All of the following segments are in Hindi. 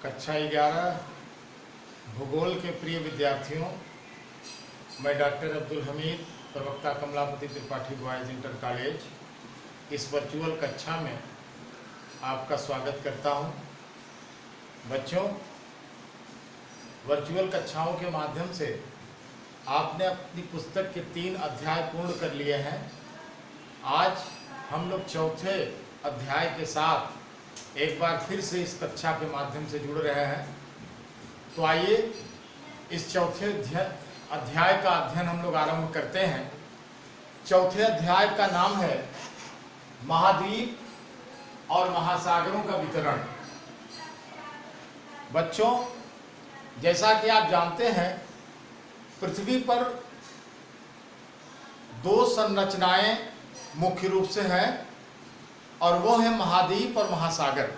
कक्षा 11 भूगोल के प्रिय विद्यार्थियों, मैं डॉक्टर अब्दुल हमीद, प्रवक्ता Kamlapati Tripathi boys inter college इस वर्चुअल कक्षा में आपका स्वागत करता हूं। बच्चों, वर्चुअल कक्षाओं के माध्यम से आपने अपनी पुस्तक के 3 अध्याय पूर्ण कर लिए हैं। आज हम लोग चौथे अध्याय के साथ एक बार फिर से इस कक्षा के माध्यम से जुड़ रहे हैं। तो आइए इस चौथे अध्याय का अध्ययन हम लोग आरंभ करते हैं। चौथे अध्याय का नाम है महाद्वीप और महासागरों का वितरण। बच्चों, जैसा कि आप जानते हैं, पृथ्वी पर 2 संरचनाएं मुख्य रूप से हैं और वो है महाद्वीप और महासागर।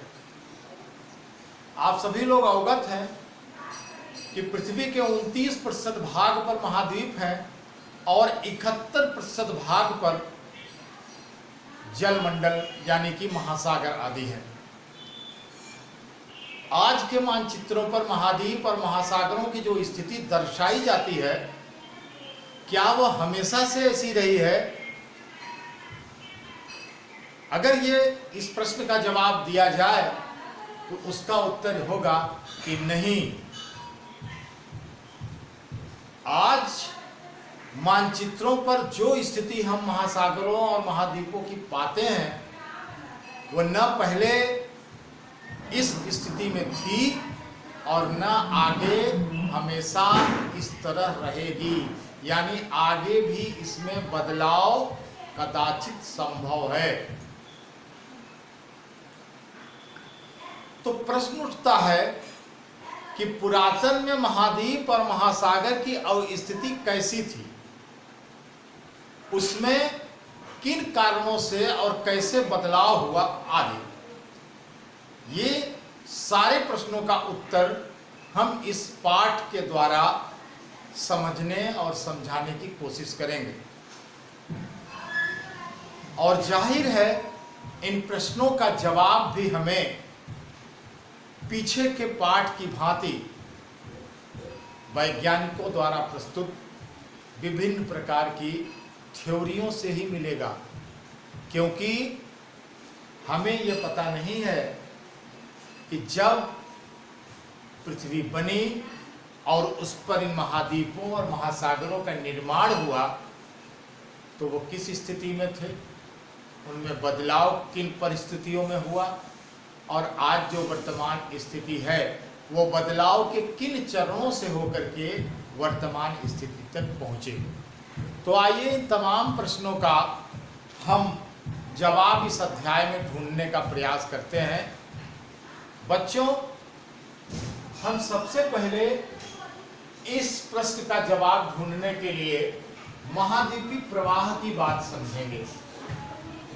आप सभी लोग अवगत हैं कि पृथ्वी के 29% भाग पर महाद्वीप है और 71% भाग पर जलमंडल यानी कि महासागर आदि है। आज के मानचित्रों पर महाद्वीप और महासागरों की जो स्थिति दर्शाई जाती है, क्या वह हमेशा से ऐसी रही है? अगर ये इस प्रश्न का जवाब दिया जाए तो उसका उत्तर होगा कि नहीं। आज मानचित्रों पर जो स्थिति हम महासागरों और महाद्वीपों की पाते हैं, वह न पहले इस स्थिति में थी और न आगे हमेशा इस तरह रहेगी। यानी आगे भी इसमें बदलाव कदाचित संभव है। तो प्रश्न उठता है कि पुरातन में महाद्वीप और महासागर की स्थिति कैसी थी, उसमें किन कारणों से और कैसे बदलाव हुआ आदि। ये सारे प्रश्नों का उत्तर हम इस पाठ के द्वारा समझने और समझाने की कोशिश करेंगे। और जाहिर है, इन प्रश्नों का जवाब भी हमें पीछे के पाठ की भांति वैज्ञानिकों द्वारा प्रस्तुत विभिन्न प्रकार की थ्योरियों से ही मिलेगा, क्योंकि हमें यह पता नहीं है कि जब पृथ्वी बनी और उस पर इन महाद्वीपों और महासागरों का निर्माण हुआ तो वो किस स्थिति में थे, उनमें बदलाव किन परिस्थितियों में हुआ, और आज जो वर्तमान स्थिति है वो बदलाव के किन चरणों से होकर के वर्तमान स्थिति तक पहुँचे। तो आइए इन तमाम प्रश्नों का हम जवाब इस अध्याय में ढूंढने का प्रयास करते हैं। बच्चों, हम सबसे पहले इस प्रश्न का जवाब ढूंढने के लिए महाद्वीपीय प्रवाह की बात समझेंगे।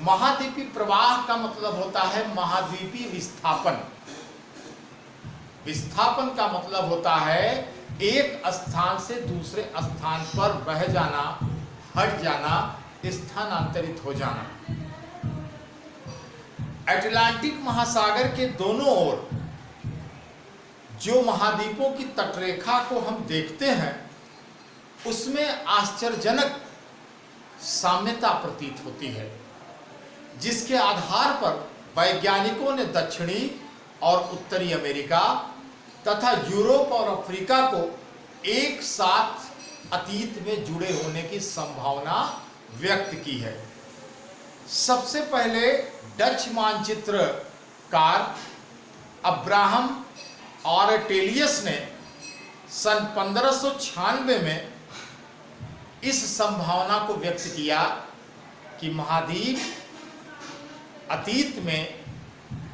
महाद्वीपीय प्रवाह का मतलब होता है महाद्वीपीय विस्थापन। विस्थापन का मतलब होता है एक स्थान से दूसरे स्थान पर बह जाना, हट जाना, स्थानांतरित हो जाना। अटलांटिक महासागर के दोनों ओर जो महाद्वीपों की तटरेखा को हम देखते हैं, उसमें आश्चर्यजनक साम्यता प्रतीत होती है, जिसके आधार पर वैज्ञानिकों ने दक्षिणी और उत्तरी अमेरिका तथा यूरोप और अफ्रीका को एक साथ अतीत में जुड़े होने की संभावना व्यक्त की है। सबसे पहले डच मानचित्रकार अब्राहम ऑरेटेलियस ने सन 1596 में इस संभावना को व्यक्त किया कि महाद्वीप अतीत में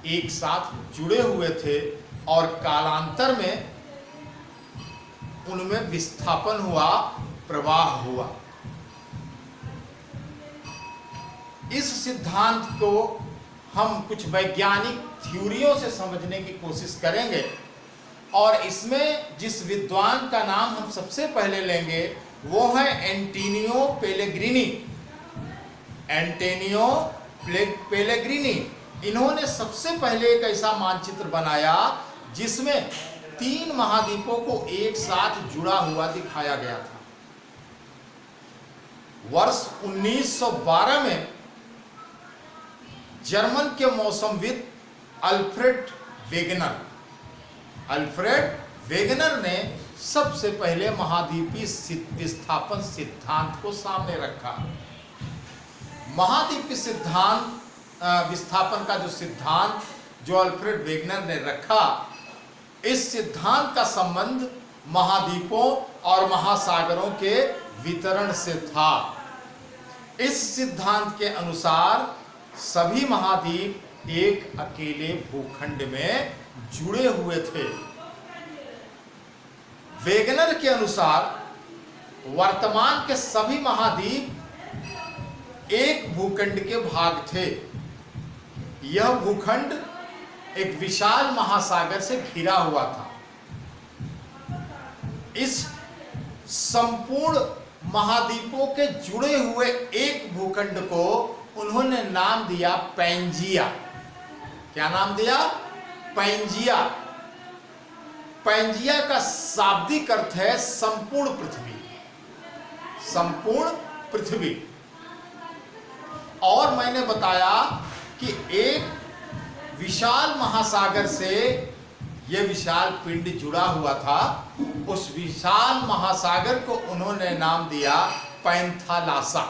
एक साथ जुड़े हुए थे और कालांतर में उनमें विस्थापन हुआ, प्रवाह हुआ। इस सिद्धांत को हम कुछ वैज्ञानिक थ्योरियों से समझने की कोशिश करेंगे और इसमें जिस विद्वान का नाम हम सबसे पहले लेंगे वो है एंटोनियो पेलेग्रिनी। एंटोनियो पेलेग्रिनी इन्होंने सबसे पहले एक ऐसा मानचित्र बनाया जिसमें 3 महाद्वीपों को एक साथ जुड़ा हुआ दिखाया गया था। वर्ष 1912 में जर्मन के मौसमविद अल्फ्रेड वेगनर ने सबसे पहले महाद्वीपीय विस्थापन सिद्धांत को सामने रखा। महाद्वीपीय विस्थापन का जो सिद्धांत जो अल्फ्रेड वेगनर ने रखा, इस सिद्धांत का संबंध महाद्वीपों और महासागरों के वितरण से था। इस सिद्धांत के अनुसार सभी महाद्वीप एक अकेले भूखंड में जुड़े हुए थे। वेगनर के अनुसार वर्तमान के सभी महाद्वीप एक भूखंड के भाग थे। यह भूखंड एक विशाल महासागर से घिरा हुआ था। इस संपूर्ण महाद्वीपों के जुड़े हुए एक भूखंड को उन्होंने नाम दिया पैंजिया। क्या नाम दिया? पैंजिया। पैंजिया का शाब्दिक अर्थ है संपूर्ण पृथ्वी। संपूर्ण पृथ्वी। और मैंने बताया कि एक विशाल महासागर से यह विशाल पिंड जुड़ा हुआ था। उस विशाल महासागर को उन्होंने नाम दिया पैंथालासा।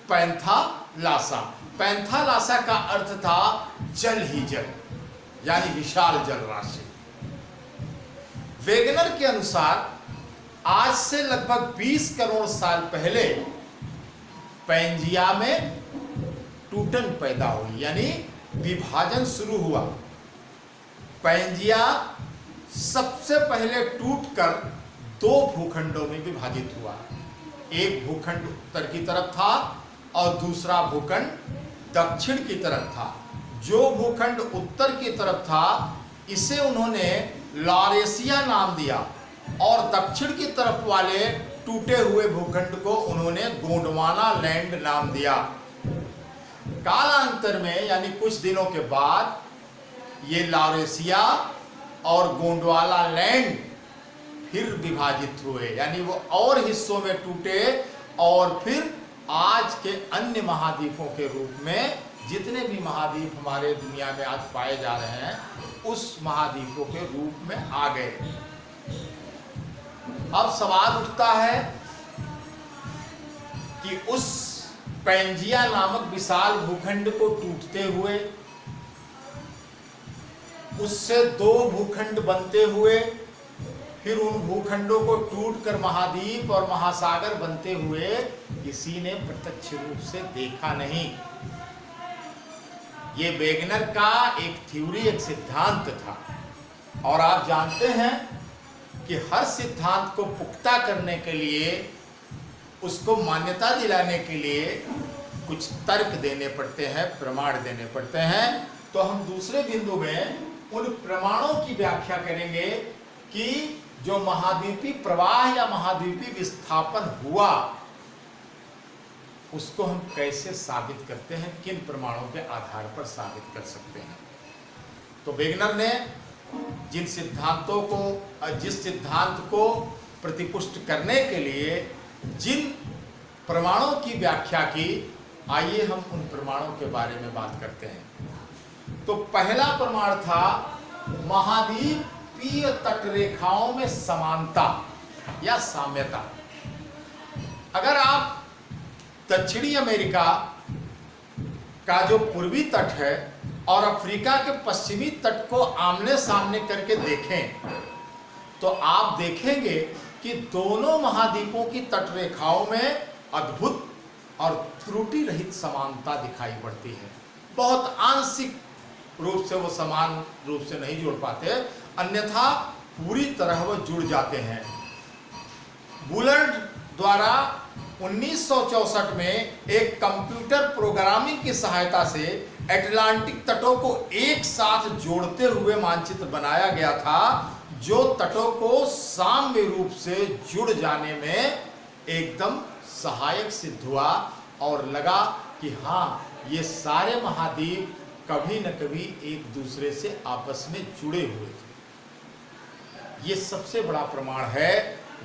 पैंथालासा। पैंथालासा का अर्थ था जल ही जल, यानी विशाल जल राशि। वेगनर के अनुसार आज से लगभग 20 करोड़ साल पहले पैंजिया में टूटन पैदा हुई, यानी विभाजन शुरू हुआ। पैंजिया सबसे पहले टूटकर 2 भूखंडों में विभाजित हुआ। एक भूखंड उत्तर की तरफ था और दूसरा भूखंड दक्षिण की तरफ था। जो भूखंड उत्तर की तरफ था इसे उन्होंने लॉरेशिया नाम दिया और दक्षिण की तरफ वाले टूटे हुए भूखंड को उन्होंने गोंडवाना लैंड नाम दिया। कालांतर में यानी कुछ दिनों के बाद ये लॉरेशिया और गोंडवाना लैंड फिर विभाजित हुए, यानी वो और हिस्सों में टूटे और फिर आज के अन्य महाद्वीपों के रूप में जितने भी महाद्वीप हमारे दुनिया में आज पाए जा रहे हैं उस महाद्वीपों के रूप में आ गए। अब सवाल उठता है कि उस पैंजिया नामक विशाल भूखंड को टूटते हुए उससे 2 भूखंड बनते हुए फिर उन भूखंडों को टूटकर महाद्वीप और महासागर बनते हुए किसी ने प्रत्यक्ष रूप से देखा नहीं। ये वेगनर का एक थ्योरी, एक सिद्धांत था। और आप जानते हैं कि हर सिद्धांत को पुख्ता करने के लिए, उसको मान्यता दिलाने के लिए कुछ तर्क देने पड़ते हैं, प्रमाण देने पड़ते हैं। तो हम दूसरे बिंदु में उन प्रमाणों की व्याख्या करेंगे कि जो महाद्वीपीय प्रवाह या महाद्वीपीय विस्थापन हुआ उसको हम कैसे साबित करते हैं, किन प्रमाणों के आधार पर साबित कर सकते हैं। तो वेगनर ने जिस सिद्धांत को प्रतिपुष्ट करने के लिए जिन प्रमाणों की व्याख्या की, आइए हम उन प्रमाणों के बारे में बात करते हैं। तो पहला प्रमाण था महाद्वीपीय तटरेखाओं में समानता या साम्यता। अगर आप दक्षिणी अमेरिका का जो पूर्वी तट है और अफ्रीका के पश्चिमी तट को आमने सामने करके देखें तो आप देखेंगे कि दोनों महाद्वीपों की तटरेखाओं में अद्भुत और त्रुटि रहित समानता दिखाई पड़ती है। बहुत आंशिक रूप से वो समान रूप से नहीं जुड़ पाते, अन्यथा पूरी तरह वो जुड़ जाते हैं। बुलर्ड द्वारा 1964 में एक कंप्यूटर प्रोग्रामिंग की सहायता से अटलांटिक तटों को एक साथ जोड़ते हुए मानचित्र बनाया गया था, जो तटों को साम्य रूप से जुड़ जाने में एकदम सहायक सिद्ध हुआ और लगा कि हाँ, ये सारे महाद्वीप कभी न कभी एक दूसरे से आपस में जुड़े हुए थे। ये सबसे बड़ा प्रमाण है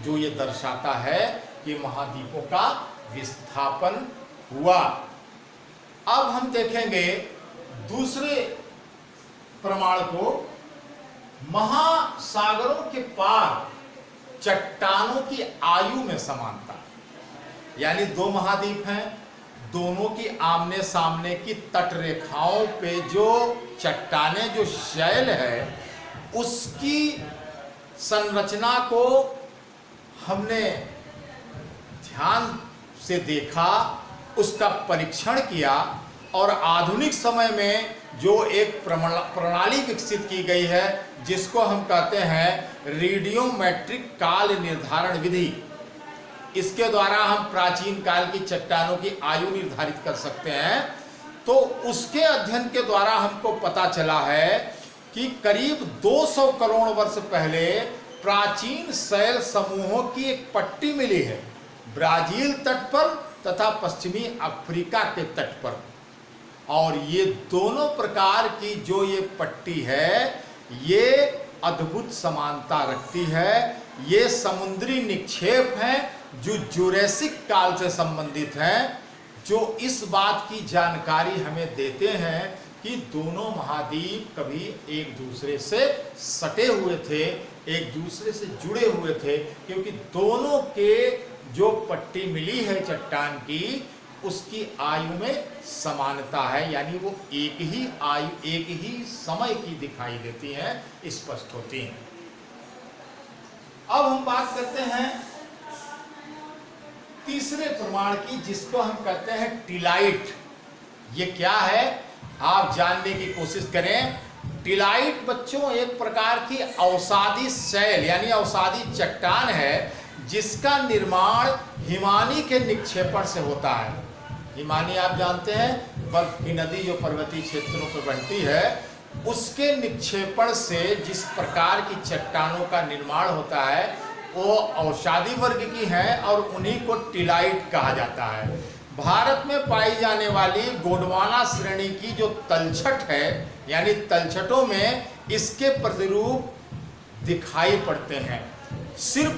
जो ये दर्शाता है कि महाद्वीपों का विस्थापन हुआ। अब हम देखेंगे दूसरे प्रमाण को, महासागरों के पार चट्टानों की आयु में समानता। यानी दो महाद्वीप हैं, दोनों की आमने सामने की तट रेखाओं पे जो चट्टानें, जो शैल है, उसकी संरचना को हमने ध्यान से देखा, उसका परीक्षण किया और आधुनिक समय में जो एक प्रणाली विकसित की गई है जिसको हम कहते हैं रेडियोमेट्रिक काल निर्धारण विधि, इसके द्वारा हम प्राचीन काल की चट्टानों की आयु निर्धारित कर सकते हैं। तो उसके अध्ययन के द्वारा हमको पता चला है कि करीब 200 करोड़ वर्ष पहले प्राचीन शैल समूहों की एक पट्टी मिली है ब्राजील तट पर तथा पश्चिमी अफ्रीका के तट पर। और ये दोनों प्रकार की जो ये पट्टी है, ये अद्भुत समानता रखती है। ये समुद्री निक्षेप हैं जो जुरेसिक काल से संबंधित हैं, जो इस बात की जानकारी हमें देते हैं कि दोनों महाद्वीप कभी एक दूसरे से सटे हुए थे, एक दूसरे से जुड़े हुए थे, क्योंकि दोनों के जो पट्टी मिली है चट्टान की, उसकी आयु में समानता है। यानी वो एक ही आयु, एक ही समय की दिखाई देती हैं, स्पष्ट होती हैं। अब हम बात करते हैं तीसरे प्रमाण की, जिसको हम कहते हैं टिलाइट। ये क्या है, आप जानने की कोशिश करें। टिलाइट बच्चों एक प्रकार की अवसादी शैल यानी अवसादी चट्टान है, जिसका निर्माण हिमानी के निक्षेपण से होता है। हिमानी आप जानते हैं, बर्फ की नदी जो पर्वतीय क्षेत्रों पर बहती है, उसके निक्षेपण से जिस प्रकार की चट्टानों का निर्माण होता है वो अवसादी वर्ग की है और उन्हीं को टिलाइट कहा जाता है। भारत में पाई जाने वाली गोंडवाना श्रेणी की जो तलछट है, यानी तलछटों में इसके प्रतिरूप दिखाई पड़ते हैं। सिर्फ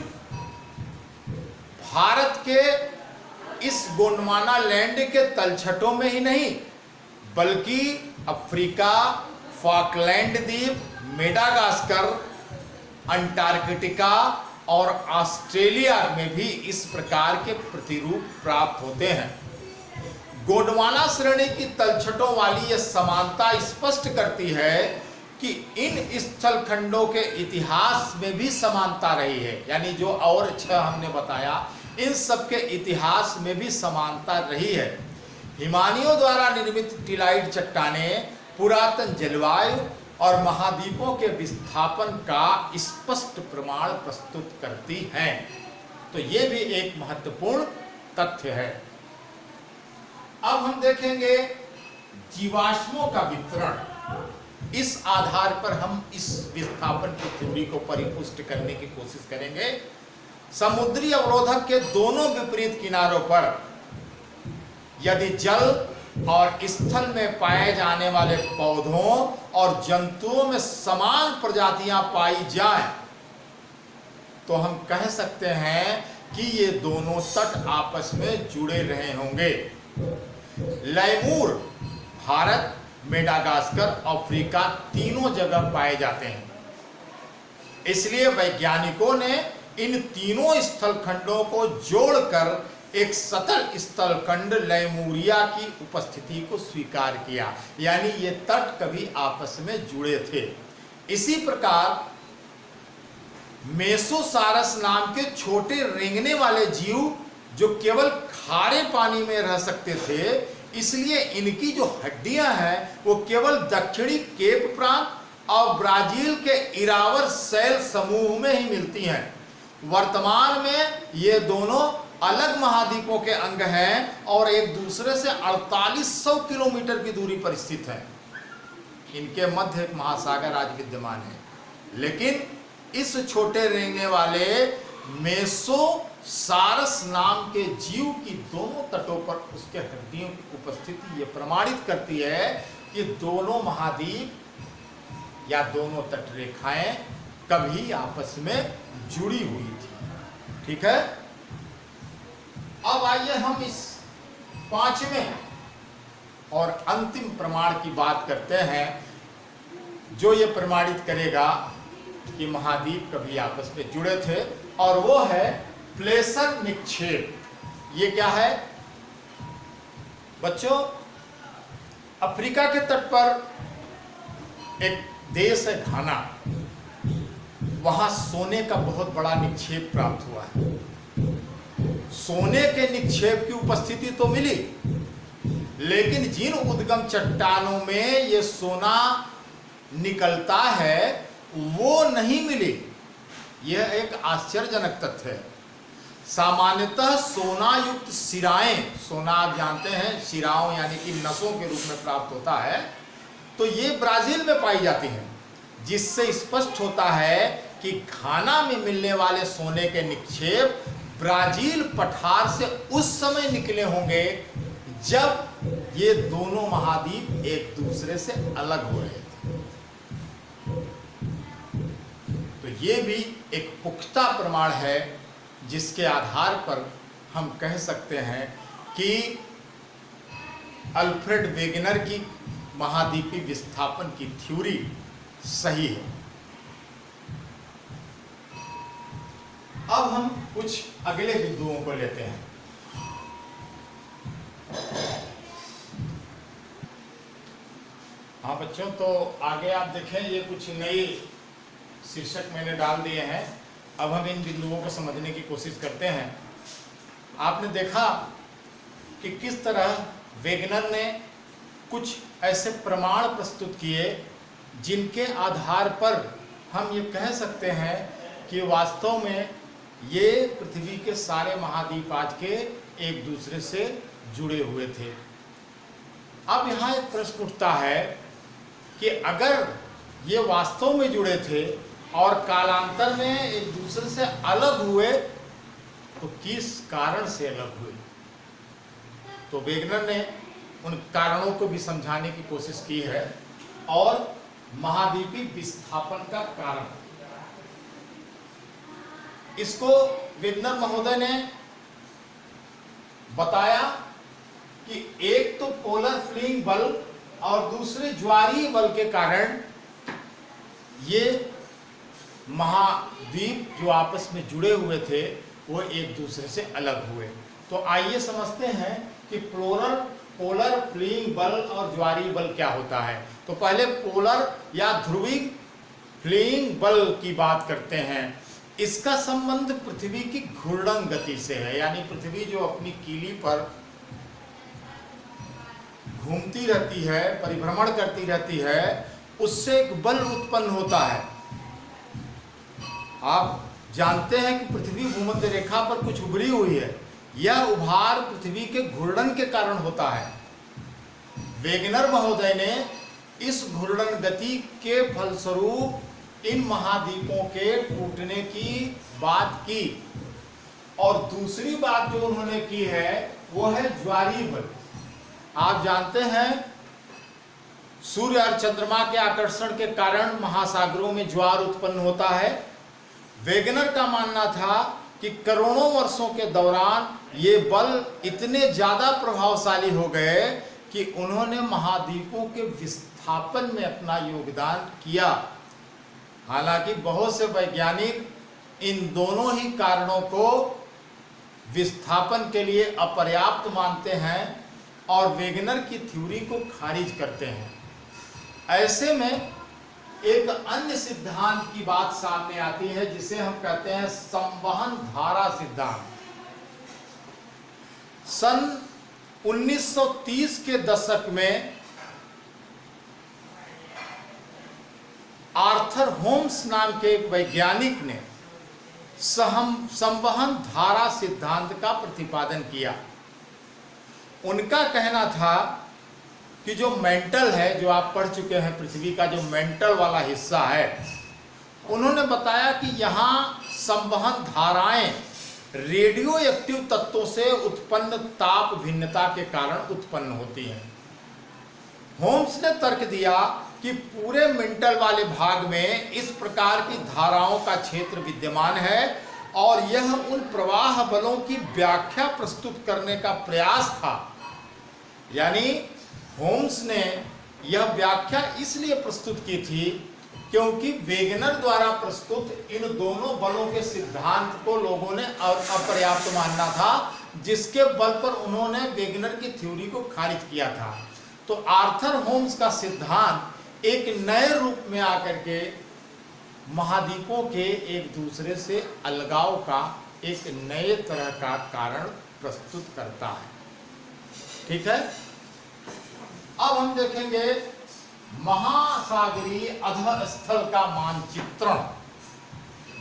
भारत के इस गोंडवाना लैंड के तलछटों में ही नहीं, बल्कि अफ्रीका, फॉकलैंड द्वीप, मेडागास्कर, अंटार्कटिका और ऑस्ट्रेलिया में भी इस प्रकार के प्रतिरूप प्राप्त होते हैं। गोंडवाना श्रेणी की तलछटों वाली यह समानता स्पष्ट करती है कि इन स्थल खंडों के इतिहास में भी समानता रही है। यानी जो और 6 हमने बताया, इन सब के इतिहास में भी समानता रही है। हिमानियों द्वारा निर्मित टिलाइट चट्टानें पुरातन जलवायु और महाद्वीपों के विस्थापन का स्पष्ट प्रमाण प्रस्तुत करती हैं। तो ये भी एक महत्वपूर्ण तथ्य है। अब हम देखेंगे जीवाश्मों का वितरण। इस आधार पर हम इस विस्थापन की थ्योरी को परिपुष्ट करने की कोशिश करेंगे। समुद्री अवरोधक के दोनों विपरीत किनारों पर यदि जल और स्थल में पाए जाने वाले पौधों और जंतुओं में समान प्रजातियां पाई जाएं, तो हम कह सकते हैं कि ये दोनों तट आपस में जुड़े रहे होंगे। लैमूर भारत, मेडागास्कर, अफ्रीका तीनों जगह पाए जाते हैं। इसलिए वैज्ञानिकों ने इन तीनों स्थल खंडों को जोड़कर एक सतल स्थल खंड लैमूरिया की उपस्थिति को स्वीकार किया। यानी ये तट कभी आपस में जुड़े थे। इसी प्रकार मेसोसारस नाम के छोटे रेंगने वाले जीव जो केवल खारे पानी में रह सकते थे, इसलिए इनकी जो हड्डियां हैं वो केवल दक्षिणी केप प्रांत और ब्राजील के इरावर शैल समूह में ही मिलती हैं। वर्तमान में ये दोनों अलग महाद्वीपों के अंग हैं और एक दूसरे से 4800 किलोमीटर की दूरी पर स्थित हैं। इनके मध्य एक महासागर आज विद्यमान है। लेकिन इस छोटे रेंगने वाले मेसोसारस नाम के जीव की दोनों तटों पर उसके हड्डियों की उपस्थिति ये प्रमाणित करती है ये दोनों महाद्वीप या दोनों तटरेखाएं कभी आपस में जुड़ी हुई थी। ठीक है, अब आइए हम इस पांचवें और अंतिम प्रमाण की बात करते हैं, जो ये प्रमाणित करेगा कि महाद्वीप कभी आपस में जुड़े थे, और वो है प्लेसर निक्षेप। ये क्या है बच्चों? अफ्रीका के तट पर एक देश है घाना, वहां सोने का बहुत बड़ा निक्षेप प्राप्त हुआ है। सोने के निक्षेप की उपस्थिति तो मिली, लेकिन जिन उद्गम चट्टानों में ये सोना निकलता है वो नहीं मिली। यह एक आश्चर्यजनक तथ्य है। सामान्यतः सोना युक्त सिराएं, सोना आप जानते हैं सिराओं यानी कि नसों के रूप में प्राप्त होता है, तो ये ब्राजील में पाई जाती हैं, जिससे स्पष्ट होता है कि घाना में मिलने वाले सोने के निक्षेप ब्राजील पठार से उस समय निकले होंगे जब ये दोनों महाद्वीप एक दूसरे से अलग हो रहे थे। तो ये भी एक पुख्ता प्रमाण है जिसके आधार पर हम कह सकते हैं कि अल्फ्रेड वेगनर की महाद्वीपीय विस्थापन की थ्योरी सही है। अब हम कुछ अगले बिंदुओं को लेते हैं। हाँ बच्चों, तो आगे आप देखें, ये कुछ नई शीर्षक मैंने डाल दिए हैं। अब हम इन बिंदुओं को समझने की कोशिश करते हैं। आपने देखा कि किस तरह वेगनर ने कुछ ऐसे प्रमाण प्रस्तुत किए जिनके आधार पर हम ये कह सकते हैं कि वास्तव में ये पृथ्वी के सारे महाद्वीप आज के एक दूसरे से जुड़े हुए थे। अब यहाँ एक प्रश्न उठता है कि अगर ये वास्तव में जुड़े थे और कालांतर में एक दूसरे से अलग हुए, तो किस कारण से अलग हुए? तो वेगनर ने उन कारणों को भी समझाने की कोशिश की है और महाद्वीपीय विस्थापन का कारण, इसको वेगनर महोदय ने बताया कि एक तो पोलर फ्लिंग बल और दूसरे ज्वारीय बल के कारण ये महाद्वीप जो आपस में जुड़े हुए थे वो एक दूसरे से अलग हुए। तो आइए समझते हैं कि पोलर फ्लिंग बल और ज्वारीय बल क्या होता है। तो पहले पोलर या ध्रुवीय फ्लिंग बल की बात करते हैं। इसका संबंध पृथ्वी की घूर्णन गति से है, यानी पृथ्वी जो अपनी कीली पर घूमती रहती है, परिभ्रमण करती रहती है, उससे एक बल उत्पन्न होता है। आप जानते हैं कि पृथ्वी भूमध्य रेखा पर कुछ उभरी हुई है, यह उभार पृथ्वी के घूर्णन के कारण होता है। वेगनर महोदय ने इस घूर्णन गति के फलस्वरूप इन महाद्वीपों के टूटने की बात की, और दूसरी बात जो उन्होंने की है वो है ज्वारीय बल। आप जानते हैं सूर्य और चंद्रमा के आकर्षण के कारण महासागरों में ज्वार उत्पन्न होता है। वेगनर का मानना था कि करोड़ों वर्षों के दौरान ये बल इतने ज्यादा प्रभावशाली हो गए कि उन्होंने महाद्वीपों के विस्थापन में अपना योगदान किया। हालांकि बहुत से वैज्ञानिक इन दोनों ही कारणों को विस्थापन के लिए अपर्याप्त मानते हैं और वेगनर की थ्योरी को खारिज करते हैं। ऐसे में एक अन्य सिद्धांत की बात सामने आती है जिसे हम कहते हैं संवहन धारा सिद्धांत। सन 1930 के दशक में आर्थर होम्स नाम के एक वैज्ञानिक ने संवहन धारा सिद्धांत का प्रतिपादन किया। उनका कहना था कि जो मेंटल है, जो आप पढ़ चुके हैं, पृथ्वी का जो मेंटल वाला हिस्सा है, उन्होंने बताया कि यहाँ संवहन धाराएं रेडियो एक्टिव तत्वों से उत्पन्न ताप भिन्नता के कारण उत्पन्न होती हैं। होम्स ने तर्क दिया कि पूरे मेंटल वाले भाग में इस प्रकार की धाराओं का क्षेत्र विद्यमान है और यह उन प्रवाह बलों की व्याख्या प्रस्तुत करने का प्रयास था। यानी होम्स ने यह व्याख्या इसलिए प्रस्तुत की थी क्योंकि वेगनर द्वारा प्रस्तुत इन दोनों बलों के सिद्धांत को लोगों ने अपर्याप्त मानना था, जिसके बल पर उन्होंने वेगनर की थ्योरी को खारिज किया था। तो आर्थर होम्स का सिद्धांत एक नए रूप में आकर के महाद्वीपों के एक दूसरे से अलगाव का एक नए तरह का कारण प्रस्तुत करता है। ठीक है, अब हम देखेंगे महासागरीय अधःस्थल का मानचित्रण।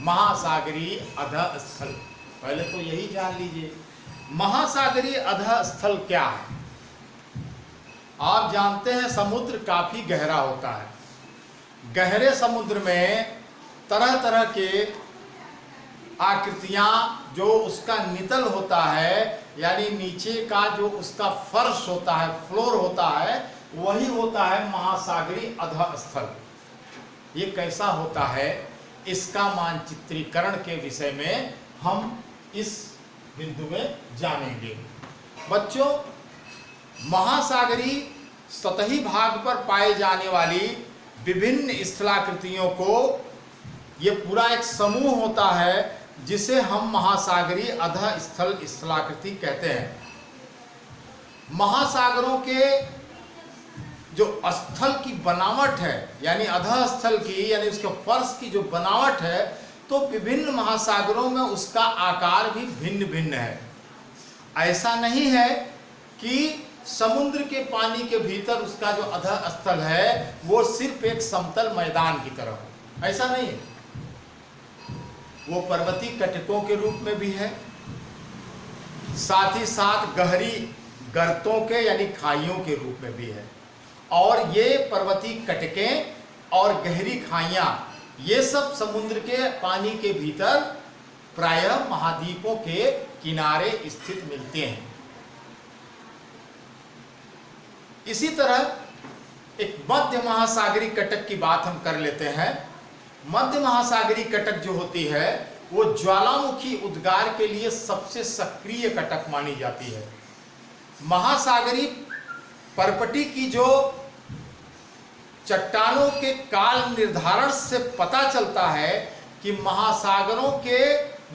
महासागरीय अधःस्थल, पहले तो यही जान लीजिए महासागरीय अधःस्थल क्या है। आप जानते हैं समुद्र काफी गहरा होता है। गहरे समुद्र में तरह तरह के आकृतियां, जो उसका नितल होता है यानी नीचे का जो उसका फर्श होता है, फ्लोर होता है, वही होता है महासागरीय अधःस्थल। ये कैसा होता है, इसका मानचित्रीकरण के विषय में हम इस बिंदु में जानेंगे। बच्चों, महासागरीय सतही भाग पर पाए जाने वाली विभिन्न स्थलाकृतियों को, ये पूरा एक समूह होता है जिसे हम महासागरीय अधःस्थल स्थलाकृति कहते हैं। महासागरों के जो स्थल की बनावट है यानी अधःस्थल की, यानी उसके फर्श की जो बनावट है, तो विभिन्न महासागरों में उसका आकार भी भिन्न भिन्न है। ऐसा नहीं है कि समुद्र के पानी के भीतर उसका जो अधःस्थल है वो सिर्फ एक समतल मैदान की तरह हो, ऐसा नहीं है। वो पर्वतीय कटकों के रूप में भी है, साथ ही साथ गहरी गर्तों के यानी खाइयों के रूप में भी है। और ये पर्वतीय कटकें और गहरी खाइयां, ये सब समुद्र के पानी के भीतर प्रायः महाद्वीपों के किनारे स्थित मिलते हैं। इसी तरह एक मध्य महासागरीय कटक की बात हम कर लेते हैं। मध्य महासागरीय कटक जो होती है वो ज्वालामुखी उद्गार के लिए सबसे सक्रिय कटक मानी जाती है। महासागरीय परपटी की जो चट्टानों के काल निर्धारण से पता चलता है कि महासागरों के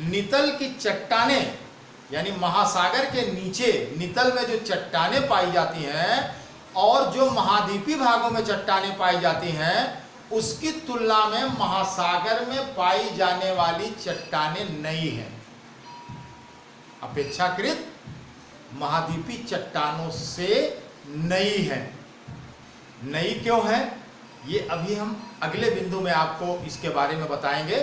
नितल की चट्टानें, यानी महासागर के नीचे नितल में जो चट्टानें पाई जाती हैं और जो महाद्वीपीय भागों में चट्टानें पाई जाती हैं, उसकी तुलना में महासागर में पाई जाने वाली चट्टानें नई हैं। अपेक्षाकृत महाद्वीपीय चट्टानों से नई है। नई क्यों है, ये अभी हम अगले बिंदु में आपको इसके बारे में बताएंगे।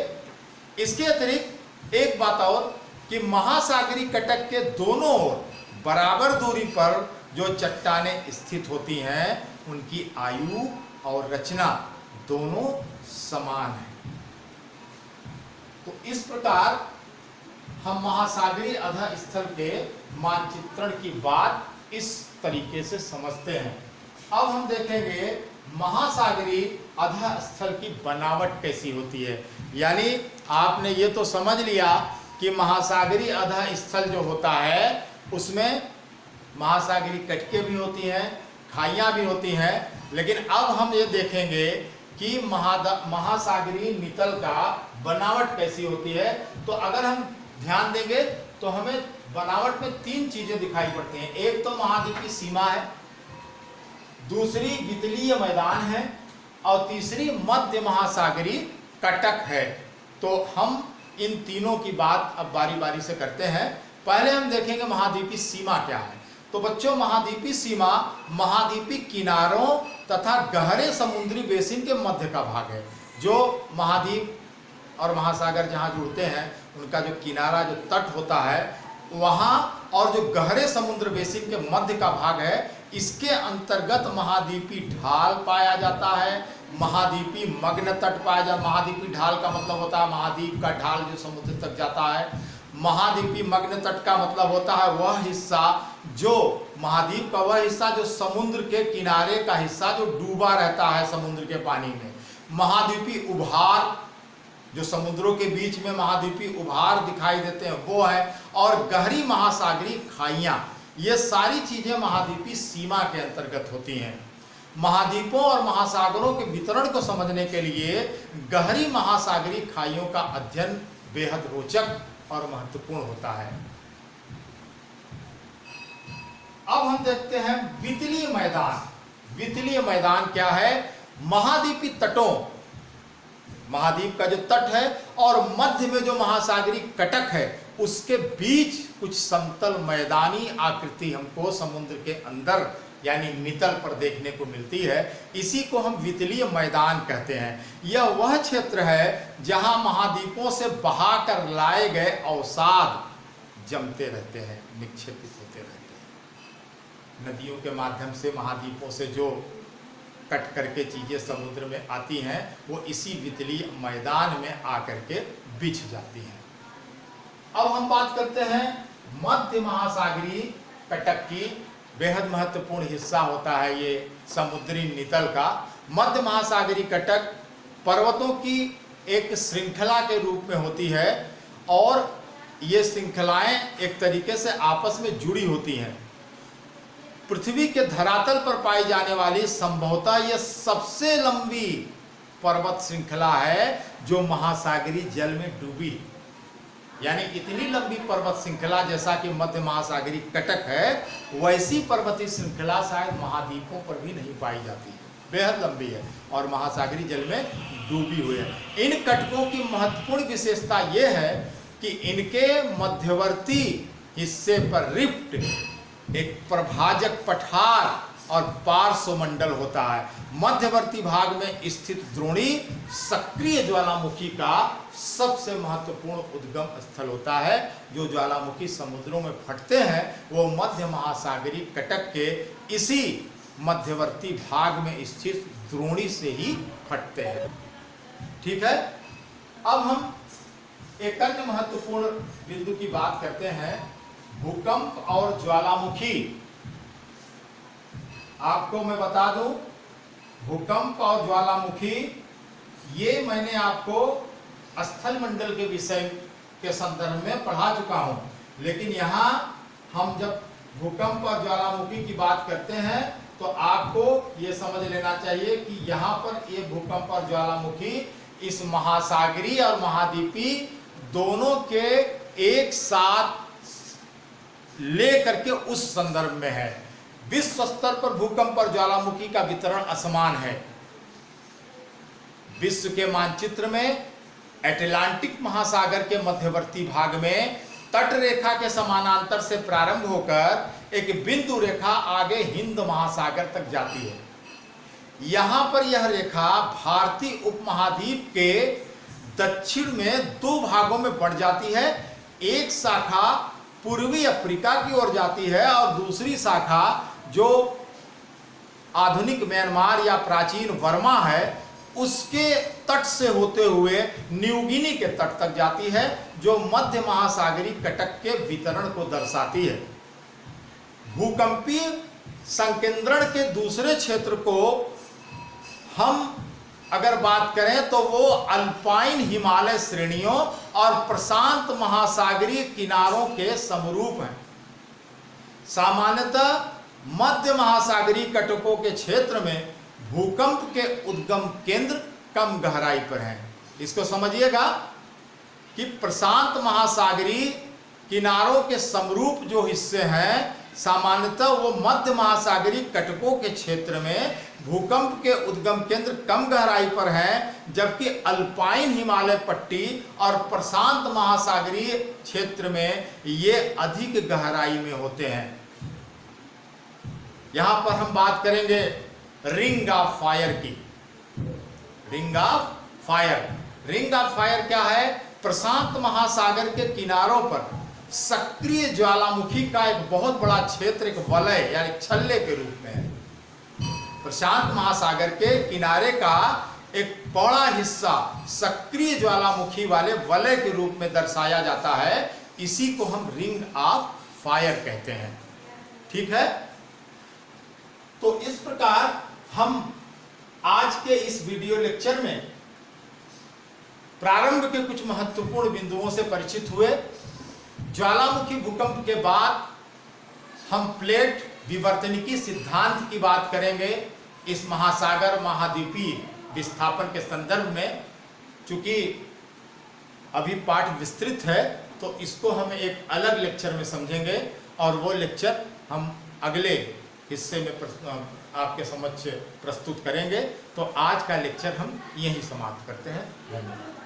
इसके अतिरिक्त एक बात और कि महासागरीय कटक के दोनों ओर बराबर दूरी पर जो चट्टानें स्थित होती हैं, उनकी आयु और रचना दोनों समान है। तो इस प्रकार हम महासागरीय अधःस्थल के मानचित्रण की बात इस तरीके से समझते हैं। अब हम देखेंगे महासागरीय अधःस्थल की बनावट कैसी होती है। यानी आपने ये तो समझ लिया कि महासागरीय अधःस्थल जो होता है उसमें महासागरीय कटके भी होती हैं, खाइयाँ भी होती हैं, लेकिन अब हम ये देखेंगे कि महासागरीय नितल का बनावट कैसी होती है। तो अगर हम ध्यान देंगे तो हमें बनावट में तीन चीजें दिखाई पड़ती हैं। एक तो महाद्वीपीय सीमा है, दूसरी वितलीय मैदान है और तीसरी मध्य महासागरीय कटक है। तो हम इन तीनों की बात अब बारी बारी से करते हैं। पहले हम देखेंगे महाद्वीपीय सीमा क्या है। तो बच्चों, महाद्वीपीय सीमा महाद्वीपीय किनारों तथा गहरे समुद्री बेसिन के मध्य का भाग है। जो महाद्वीप और महासागर जहाँ जुड़ते हैं उनका जो किनारा, जो तट होता है वहाँ, और जो गहरे समुद्र बेसिन के मध्य का भाग है, इसके अंतर्गत महाद्वीपीय ढाल पाया जाता है, महाद्वीपीय मग्न तट पाया जाता है। महाद्वीपीय ढाल का मतलब होता है महाद्वीप का ढाल जो समुद्र तक जाता है। महाद्वीपीय मग्न तट का मतलब होता है वह हिस्सा जो महाद्वीप का वह हिस्सा जो समुद्र के किनारे का हिस्सा जो डूबा रहता है समुद्र के पानी में, महाद्वीपी उभार जो समुद्रों के बीच में महाद्वीपी उभार दिखाई देते हैं वो है, और गहरी महासागरीय खाइयां, ये सारी चीजें महाद्वीपी सीमा के अंतर्गत होती हैं। महाद्वीपों और महासागरों के वितरण को समझने के लिए गहरी महासागरीय खाइयों का अध्ययन बेहद रोचक और महत्वपूर्ण होता है। अब हम देखते हैं वितलीय मैदान। वितलीय मैदान क्या है? महाद्वीपी तटों, महाद्वीप का जो तट है और मध्य में जो महासागरीय कटक है उसके बीच कुछ समतल मैदानी आकृति हमको समुद्र के अंदर यानी नितल पर देखने को मिलती है। इसी को हम वितलीय मैदान कहते हैं। यह वह क्षेत्र है जहां महाद्वीपों से बहाकर लाए गए अवसाद जमते रहते हैं, निक्षेपित होते रहते हैं। नदियों के माध्यम से महाद्वीपों से जो कट करके चीजें समुद्र में आती हैं वो इसी वितलीय मैदान में आकर के बिछ जाती हैं। अब हम बात करते हैं मध्य महासागरीय कटक की। बेहद महत्वपूर्ण हिस्सा होता है ये समुद्री नितल का। मध्य महासागरीय कटक पर्वतों की एक श्रृंखला के रूप में होती है और ये श्रृंखलाएं एक तरीके से आपस में जुड़ी होती हैं। पृथ्वी के धरातल पर पाई जाने वाली संभवतः यह सबसे लंबी पर्वत श्रृंखला है जो महासागरीय जल में डूबी। यानी इतनी लंबी पर्वत श्रृंखला जैसा कि मध्य महासागरीय कटक है, वैसी पर्वतीय श्रृंखला शायद महाद्वीपों पर भी नहीं पाई जाती है। बेहद लंबी है और महासागरीय जल में डूबी हुई है। इन कटकों की महत्वपूर्ण विशेषता यह है कि इनके मध्यवर्ती हिस्से पर रिफ्ट, एक प्रभाजक पठार और पार्श्वमंडल होता है। मध्यवर्ती भाग में स्थित द्रोणी सक्रिय ज्वालामुखी का सबसे महत्वपूर्ण उद्गम स्थल होता है। जो ज्वालामुखी समुद्रों में फटते हैं वो मध्य महासागरीय कटक के इसी मध्यवर्ती भाग में स्थित द्रोणी से ही फटते हैं। ठीक है, अब हम एक अन्य महत्वपूर्ण बिंदु की बात करते हैं, भूकंप और ज्वालामुखी। आपको मैं बता दूं, भूकंप और ज्वालामुखी ये मैंने आपको स्थल मंडल के विषय के संदर्भ में पढ़ा चुका हूं, लेकिन यहाँ हम जब भूकंप और ज्वालामुखी की बात करते हैं तो आपको ये समझ लेना चाहिए कि यहाँ पर ये भूकंप और ज्वालामुखी इस महासागरीय और महाद्वीपी दोनों के एक साथ ले करके उस संदर्भ में है। विश्व स्तर पर भूकंप और ज्वालामुखी का वितरण असमान है। विश्व के मानचित्र में अटलांटिक महासागर के मध्यवर्ती भाग में तट रेखा के समानांतर से प्रारंभ होकर एक बिंदु रेखा आगे हिंद महासागर तक जाती है। यहां पर यह रेखा भारतीय उपमहाद्वीप के दक्षिण में दो भागों में बढ़ जाती है। एक शाखा पूर्वी अफ्रीका की ओर जाती है और दूसरी शाखा जो आधुनिक म्यांमार या प्राचीन वर्मा है उसके तट से होते हुए न्यू गिनी के तट तक जाती है, जो मध्य महासागरीय कटक के वितरण को दर्शाती है। भूकंपीय संकेंद्रण के दूसरे क्षेत्र को हम अगर बात करें तो वो अल्पाइन हिमालय श्रेणियों और प्रशांत महासागरीय किनारों के समरूप हैं। सामान्यतः मध्य महासागरीय कटकों के क्षेत्र में भूकंप के उद्गम केंद्र कम गहराई पर हैं। इसको समझिएगा कि प्रशांत महासागरीय किनारों के समरूप जो हिस्से हैं सामान्यतः वो मध्य महासागरीय कटकों के क्षेत्र में भूकंप के उद्गम केंद्र कम गहराई पर हैं, जबकि अल्पाइन हिमालय पट्टी और प्रशांत महासागरीय क्षेत्र में ये अधिक गहराई में होते हैं। यहां पर हम बात करेंगे रिंग ऑफ फायर की। Ring of fire, ring of fire क्या है? प्रशांत महासागर के किनारों पर सक्रिय ज्वालामुखी का एक बहुत बड़ा क्षेत्र, एक वलय यानी छल्ले के रूप में है। प्रशांत महासागर के किनारे का एक बड़ा हिस्सा सक्रिय ज्वालामुखी वाले वलय के रूप में दर्शाया जाता है। इसी को हम रिंग ऑफ फायर कहते हैं। ठीक है। तो इस प्रकार हम आज के इस वीडियो लेक्चर में प्रारंभ के कुछ महत्वपूर्ण बिंदुओं से परिचित हुए। ज्वालामुखी भूकंप के बाद हम प्लेट विवर्तनिकी सिद्धांत की बात करेंगे इस महासागर महाद्वीपीय विस्थापन के संदर्भ में। चूंकि अभी पाठ विस्तृत है तो इसको हम एक अलग लेक्चर में समझेंगे और वो लेक्चर हम अगले हिस्से में आपके समक्ष प्रस्तुत करेंगे। तो आज का लेक्चर हम यहीं समाप्त करते हैं। धन्यवाद।